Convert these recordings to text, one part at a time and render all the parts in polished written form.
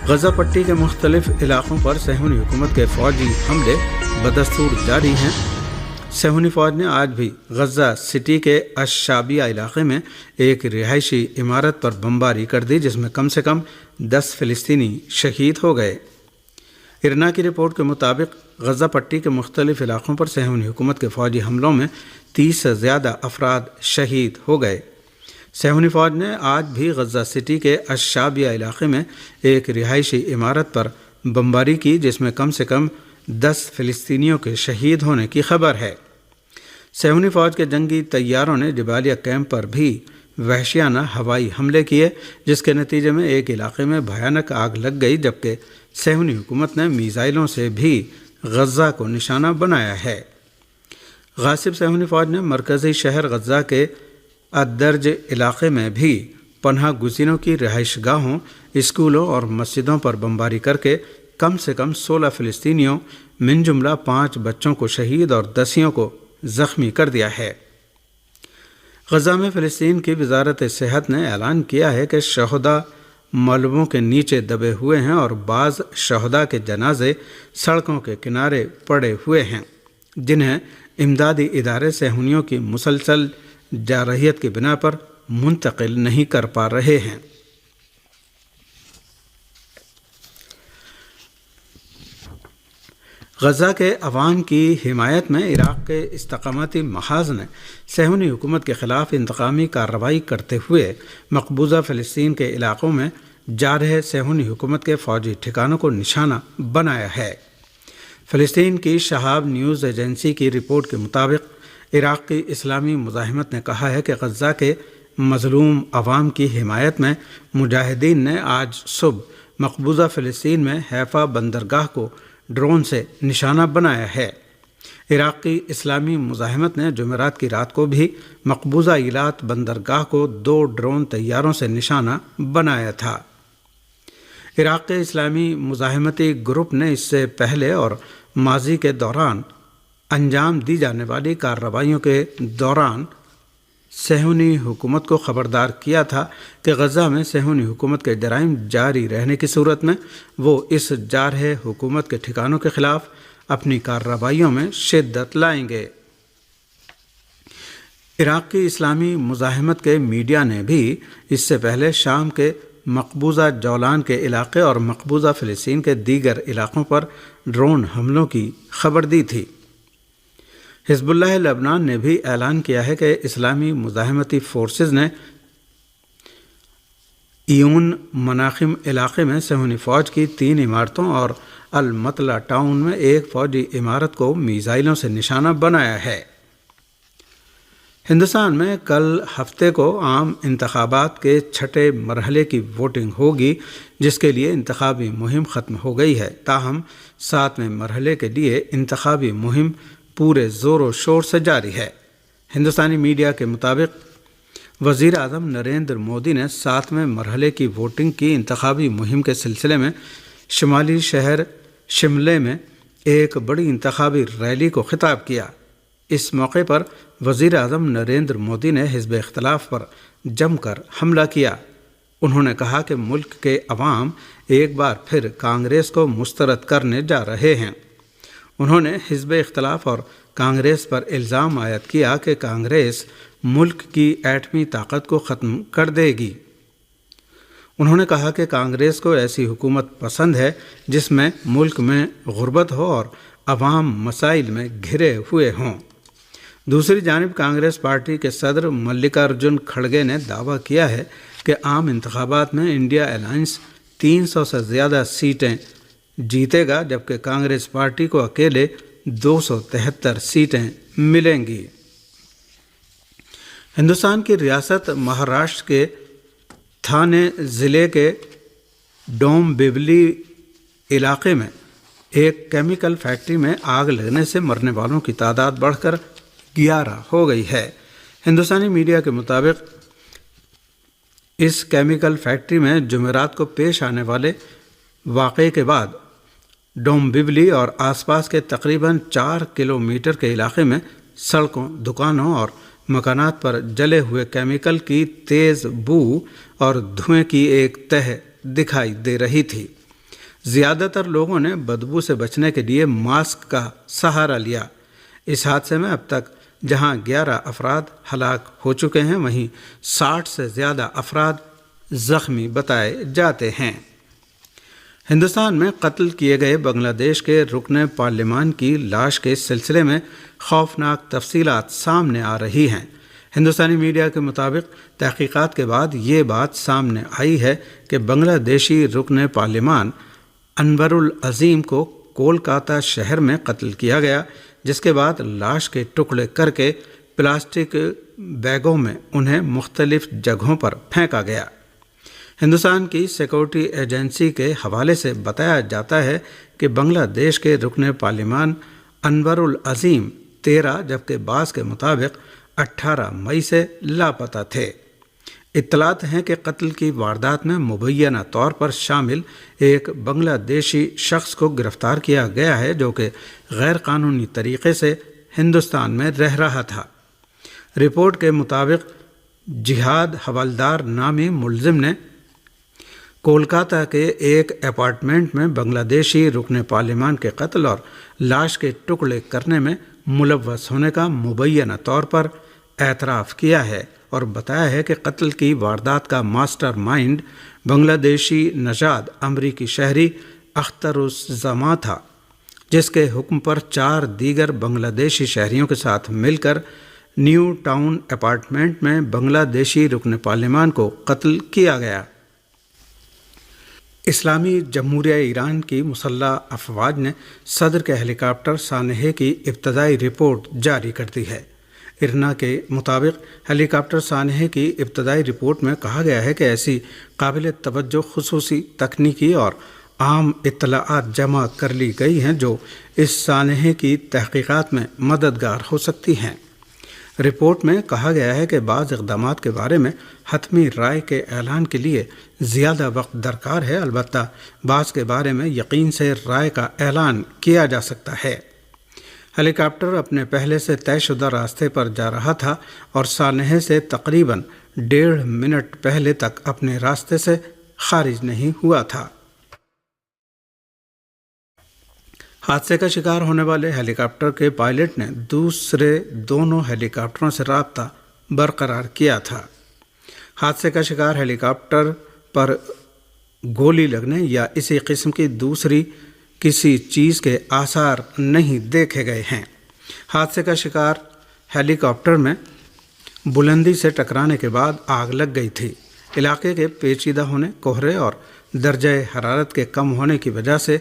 غزہ پٹی کے مختلف علاقوں پر صہیونی حکومت کے فوجی حملے بدستور جاری ہیں۔ صہیونی فوج نے آج بھی غزہ سٹی کے الشعبیہ علاقے میں ایک رہائشی عمارت پر بمباری کر دی، جس میں کم سے کم 10 فلسطینی شہید ہو گئے۔ ارنا کی رپورٹ کے مطابق غزہ پٹی کے مختلف علاقوں پر صہیونی حکومت کے فوجی حملوں میں 30 سے زیادہ افراد شہید ہو گئے۔ صہیونی فوج نے آج بھی غزہ سٹی کے الشعبیہ علاقے میں ایک رہائشی عمارت پر بمباری کی، جس میں کم سے کم 10 فلسطینیوں کے شہید ہونے کی خبر ہے۔ صہیونی فوج کے جنگی طیاروں نے جبالیہ کیمپ پر بھی وحشیانہ ہوائی حملے کیے، جس کے نتیجے میں ایک علاقے میں بھیانک آگ لگ گئی، جبکہ صہیونی حکومت نے میزائلوں سے بھی غزہ کو نشانہ بنایا ہے۔ غاصب صہیونی فوج نے مرکزی شہر غزہ کے الدرج علاقے میں بھی پناہ گزینوں کی رہائش گاہوں، اسکولوں اور مسجدوں پر بمباری کر کے کم سے کم 16 فلسطینیوں من جملہ 5 بچوں کو شہید اور 10 کو زخمی کر دیا ہے۔ غزہ میں فلسطین کی وزارت صحت نے اعلان کیا ہے کہ شہداء ملبوں کے نیچے دبے ہوئے ہیں اور بعض شہداء کے جنازے سڑکوں کے کنارے پڑے ہوئے ہیں، جنہیں امدادی ادارے صہیونیوں کی مسلسل جارحیت کی بنا پر منتقل نہیں کر پا رہے ہیں۔ غزہ کے عوام کی حمایت میں عراق کے استقامتی محاذ نے صہیونی حکومت کے خلاف انتقامی کارروائی کرتے ہوئے مقبوضہ فلسطین کے علاقوں میں جارح صہیونی حکومت کے فوجی ٹھکانوں کو نشانہ بنایا ہے۔ فلسطین کی شہاب نیوز ایجنسی کی رپورٹ کے مطابق عراق کی اسلامی مزاحمت نے کہا ہے کہ غزہ کے مظلوم عوام کی حمایت میں مجاہدین نے آج صبح مقبوضہ فلسطین میں حیفا بندرگاہ کو ڈرون سے نشانہ بنایا ہے۔ عراق کی اسلامی مزاحمت نے جمعرات کی رات کو بھی مقبوضہ ایلات بندرگاہ کو 2 ڈرون طیاروں سے نشانہ بنایا تھا۔ عراق کے اسلامی مزاحمتی گروپ نے اس سے پہلے اور ماضی کے دوران انجام دی جانے والی کارروائیوں کے دوران صہیونی حکومت کو خبردار کیا تھا کہ غزہ میں صہیونی حکومت کے جرائم جاری رہنے کی صورت میں وہ اس جارح حکومت کے ٹھکانوں کے خلاف اپنی کارروائیوں میں شدت لائیں گے۔ عراق کی اسلامی مزاحمت کے میڈیا نے بھی اس سے پہلے شام کے مقبوضہ جولان کے علاقے اور مقبوضہ فلسطین کے دیگر علاقوں پر ڈرون حملوں کی خبر دی تھی۔ حزب اللہ لبنان نے بھی اعلان کیا ہے کہ اسلامی مزاحمتی فورسز نے ایون مناخم علاقے میں صہیونی فوج کی 3 عمارتوں اور المطلع ٹاؤن میں ایک فوجی عمارت کو میزائلوں سے نشانہ بنایا ہے۔ ہندوستان میں کل ہفتے کو عام انتخابات کے 6 مرحلے کی ووٹنگ ہوگی، جس کے لیے انتخابی مہم ختم ہو گئی ہے۔ تاہم 7ویں مرحلے کے لیے انتخابی مہم پورے زور و شور سے جاری ہے۔ ہندوستانی میڈیا کے مطابق وزیر اعظم نریندر مودی نے 7ویں مرحلے کی ووٹنگ کی انتخابی مہم کے سلسلے میں شمالی شہر شملے میں ایک بڑی انتخابی ریلی کو خطاب کیا۔ اس موقع پر وزیر اعظم نریندر مودی نے حزب اختلاف پر جم کر حملہ کیا۔ انہوں نے کہا کہ ملک کے عوام ایک بار پھر کانگریس کو مسترد کرنے جا رہے ہیں۔ انہوں نے حزب اختلاف اور کانگریس پر الزام عائد کیا کہ کانگریس ملک کی ایٹمی طاقت کو ختم کر دے گی۔ انہوں نے کہا کہ کانگریس کو ایسی حکومت پسند ہے جس میں ملک میں غربت ہو اور عوام مسائل میں گھرے ہوئے ہوں۔ دوسری جانب کانگریس پارٹی کے صدر ملکارجن کھڑگے نے دعویٰ کیا ہے کہ عام انتخابات میں انڈیا الائنس 300 سے زیادہ سیٹیں جیتے گا، جبکہ کانگریس پارٹی کو اکیلے 273 سیٹیں ملیں گی۔ ہندوستان کی ریاست مہاراشٹر کے تھانے ضلع کے ڈومبیولی علاقے میں ایک کیمیکل فیکٹری میں آگ لگنے سے مرنے والوں کی تعداد بڑھ کر 11 ہو گئی ہے۔ ہندوستانی میڈیا کے مطابق اس کیمیکل فیکٹری میں جمعرات کو پیش آنے والے واقعے کے بعد ڈومبیولی اور آس پاس کے تقریباً 4 کلومیٹر کے علاقے میں سڑکوں، دکانوں اور مکانات پر جلے ہوئے کیمیکل کی تیز بو اور دھوئیں کی ایک تہ دکھائی دے رہی تھی۔ زیادہ تر لوگوں نے بدبو سے بچنے کے لیے ماسک کا سہارا لیا۔ اس حادثے میں اب تک جہاں 11 افراد ہلاک ہو چکے ہیں، وہیں 60 سے زیادہ افراد زخمی بتائے جاتے ہیں۔ ہندوستان میں قتل کیے گئے بنگلہ دیش کے رکن پارلیمان کی لاش کے سلسلے میں خوفناک تفصیلات سامنے آ رہی ہیں۔ ہندوستانی میڈیا کے مطابق تحقیقات کے بعد یہ بات سامنے آئی ہے کہ بنگلہ دیشی رکن پارلیمان انور العظیم کو کولکاتہ شہر میں قتل کیا گیا، جس کے بعد لاش کے ٹکڑے کر کے پلاسٹک بیگوں میں انہیں مختلف جگہوں پر پھینکا گیا۔ ہندوستان کی سیکورٹی ایجنسی کے حوالے سے بتایا جاتا ہے کہ بنگلہ دیش کے رکن پارلیمان انور العظیم 13 جبکہ بعض کے مطابق 18 مئی سے لاپتہ تھے۔ اطلاعات ہیں کہ قتل کی واردات میں مبینہ طور پر شامل ایک بنگلہ دیشی شخص کو گرفتار کیا گیا ہے جو کہ غیر قانونی طریقے سے ہندوستان میں رہ رہا تھا۔ رپورٹ کے مطابق جہاد حوالدار نامی ملزم نے کولکاتہ کے ایک اپارٹمنٹ میں بنگلہ دیشی رکن پارلیمان کے قتل اور لاش کے ٹکڑے کرنے میں ملوث ہونے کا مبینہ طور پر اعتراف کیا ہے اور بتایا ہے کہ قتل کی واردات کا ماسٹر مائنڈ بنگلہ دیشی نژاد امریکی شہری اختر الزماں تھا، جس کے حکم پر 4 دیگر بنگلہ دیشی شہریوں کے ساتھ مل کر نیو ٹاؤن اپارٹمنٹ میں بنگلہ دیشی رکن پارلیمان کو قتل کیا گیا۔ اسلامی جمہوریہ ایران کی مسلح افواج نے صدر کے ہیلی کاپٹر سانحے کی ابتدائی رپورٹ جاری کر دی ہے۔ ارنا کے مطابق ہیلی کاپٹر سانحے کی ابتدائی رپورٹ میں کہا گیا ہے کہ ایسی قابل توجہ خصوصی تکنیکی اور عام اطلاعات جمع کر لی گئی ہیں جو اس سانحے کی تحقیقات میں مددگار ہو سکتی ہیں۔ رپورٹ میں کہا گیا ہے کہ بعض اقدامات کے بارے میں حتمی رائے کے اعلان کے لیے زیادہ وقت درکار ہے، البتہ بعض کے بارے میں یقین سے رائے کا اعلان کیا جا سکتا ہے۔ ہیلی کاپٹر اپنے پہلے سے طے شدہ راستے پر جا رہا تھا اور سانحے سے تقریباً 1.5 منٹ پہلے تک اپنے راستے سے خارج نہیں ہوا تھا۔ حادثے کا شکار ہونے والے ہیلی کاپٹر کے پائلٹ نے دوسرے دونوں ہیلی کاپٹروں سے رابطہ برقرار کیا تھا۔ حادثے کا شکار ہیلی کاپٹر پر گولی لگنے یا اسی قسم کی دوسری کسی چیز کے آثار نہیں دیکھے گئے ہیں۔ حادثے کا شکار ہیلی کاپٹر میں بلندی سے ٹکرانے کے بعد آگ لگ گئی تھی۔ علاقے کے پیچیدہ ہونے، کوہرے اور درجہ حرارت کے کم ہونے کی وجہ سے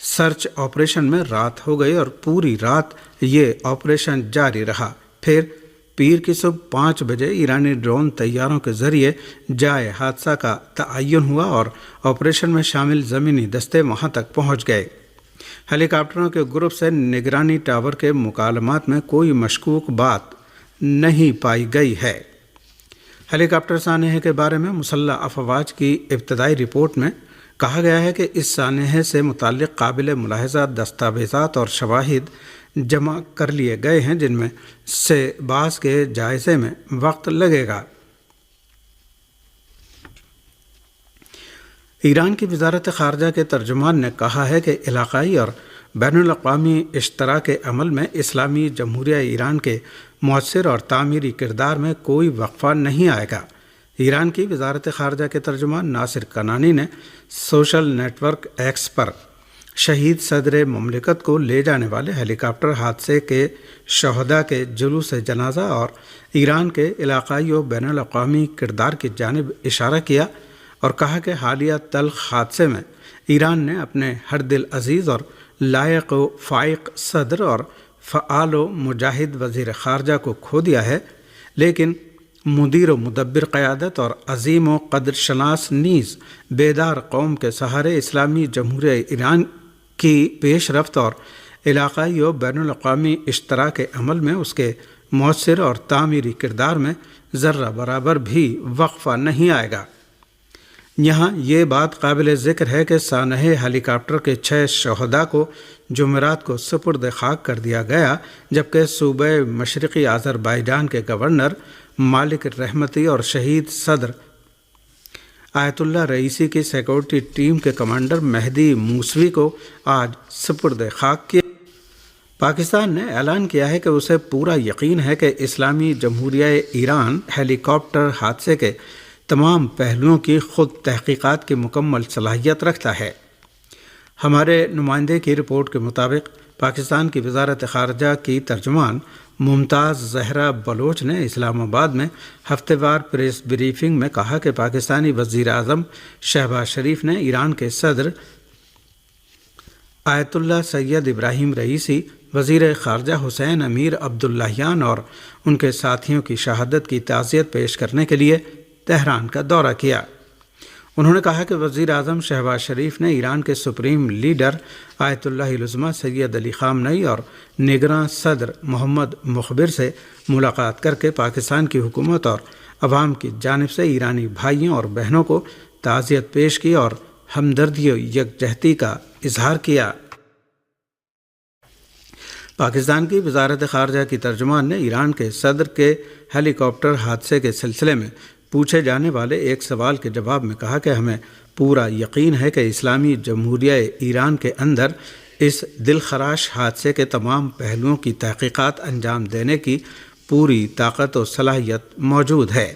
سرچ آپریشن میں رات ہو گئی اور پوری رات یہ آپریشن جاری رہا۔ پھر پیر کی صبح 5 بجے ایرانی ڈرون طیاروں کے ذریعے جائے حادثہ کا تعین ہوا اور آپریشن میں شامل زمینی دستے وہاں تک پہنچ گئے۔ ہیلی کاپٹروں کے گروپ سے نگرانی ٹاور کے مکالمات میں کوئی مشکوک بات نہیں پائی گئی ہے۔ ہیلی کاپٹر سانحے کے بارے میں مسلح افواج کی ابتدائی رپورٹ میں کہا گیا ہے کہ اس سانحے سے متعلق قابل ملاحظہ دستاویزات اور شواہد جمع کر لیے گئے ہیں، جن میں سے بعض کے جائزے میں وقت لگے گا۔ ایران کی وزارت خارجہ کے ترجمان نے کہا ہے کہ علاقائی اور بین الاقوامی اشتراک عمل میں اسلامی جمہوریہ ایران کے مؤثر اور تعمیری کردار میں کوئی وقفہ نہیں آئے گا۔ ایران کی وزارت خارجہ کے ترجمان ناصر کنانی نے سوشل نیٹ ورک ایکس پر شہید صدر مملکت کو لے جانے والے ہیلی کاپٹر حادثے کے شہداء کے جلوس جنازہ اور ایران کے علاقائی و بین الاقوامی کردار کی جانب اشارہ کیا اور کہا کہ حالیہ تلخ حادثے میں ایران نے اپنے ہر دل عزیز اور لائق و فائق صدر اور فعال و مجاہد وزیر خارجہ کو کھو دیا ہے، لیکن مدیر و مدبر قیادت اور عظیم و قدر شناس نیز بیدار قوم کے سہارے اسلامی جمہوریہ ایران کی پیش رفت اور علاقائی و بین الاقوامی اشتراک عمل میں اس کے مؤثر اور تعمیری کردار میں ذرہ برابر بھی وقفہ نہیں آئے گا۔ یہاں یہ بات قابل ذکر ہے کہ سانحے ہیلی کاپٹر کے 6 شہداء کو جمعرات کو سپرد خاک کر دیا گیا، جبکہ صوبہ مشرقی آذربائیجان کے گورنر مالک رحمتی اور شہید صدر آیت اللہ رئیسی کی سیکورٹی ٹیم کے کمانڈر مہدی موسوی کو آج سپرد خاک کیا۔ پاکستان نے اعلان کیا ہے کہ اسے پورا یقین ہے کہ اسلامی جمہوریہ ایران ہیلی کاپٹر حادثے کے تمام پہلوؤں کی خود تحقیقات کی مکمل صلاحیت رکھتا ہے۔ ہمارے نمائندے کی رپورٹ کے مطابق پاکستان کی وزارت خارجہ کی ترجمان ممتاز زہرا بلوچ نے اسلام آباد میں ہفتہ وار پریس بریفنگ میں کہا کہ پاکستانی وزیر اعظم شہباز شریف نے ایران کے صدر آیت اللہ سید ابراہیم رئیسی، وزیر خارجہ حسین امیر عبداللہیان اور ان کے ساتھیوں کی شہادت کی تعزیت پیش کرنے کے لیے تہران کا دورہ کیا۔ انہوں نے کہا کہ وزیر اعظم شہباز شریف نے ایران کے سپریم لیڈر آیت اللہ العظمہ سید علی خامنئی اور نگراں صدر محمد مخبر سے ملاقات کر کے پاکستان کی حکومت اور عوام کی جانب سے ایرانی بھائیوں اور بہنوں کو تعزیت پیش کی اور ہمدردی و یکجہتی کا اظہار کیا۔ پاکستان کی وزارت خارجہ کی ترجمان نے ایران کے صدر کے ہیلی کاپٹر حادثے کے سلسلے میں پوچھے جانے والے ایک سوال کے جواب میں کہا کہ ہمیں پورا یقین ہے کہ اسلامی جمہوریہ ایران کے اندر اس دلخراش حادثے کے تمام پہلوؤں کی تحقیقات انجام دینے کی پوری طاقت و صلاحیت موجود ہے۔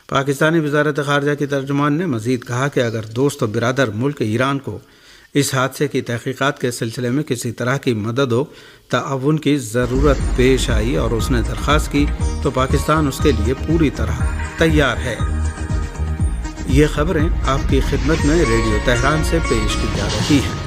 پاکستانی وزارت خارجہ کی ترجمان نے مزید کہا کہ اگر دوست و برادر ملک ایران کو اس حادثے کی تحقیقات کے سلسلے میں کسی طرح کی مدد و تعاون کی ضرورت پیش آئی اور اس نے درخواست کی تو پاکستان اس کے لیے پوری طرح تیار ہے۔ یہ خبریں آپ کی خدمت میں ریڈیو تہران سے پیش کی جا رہی ہیں۔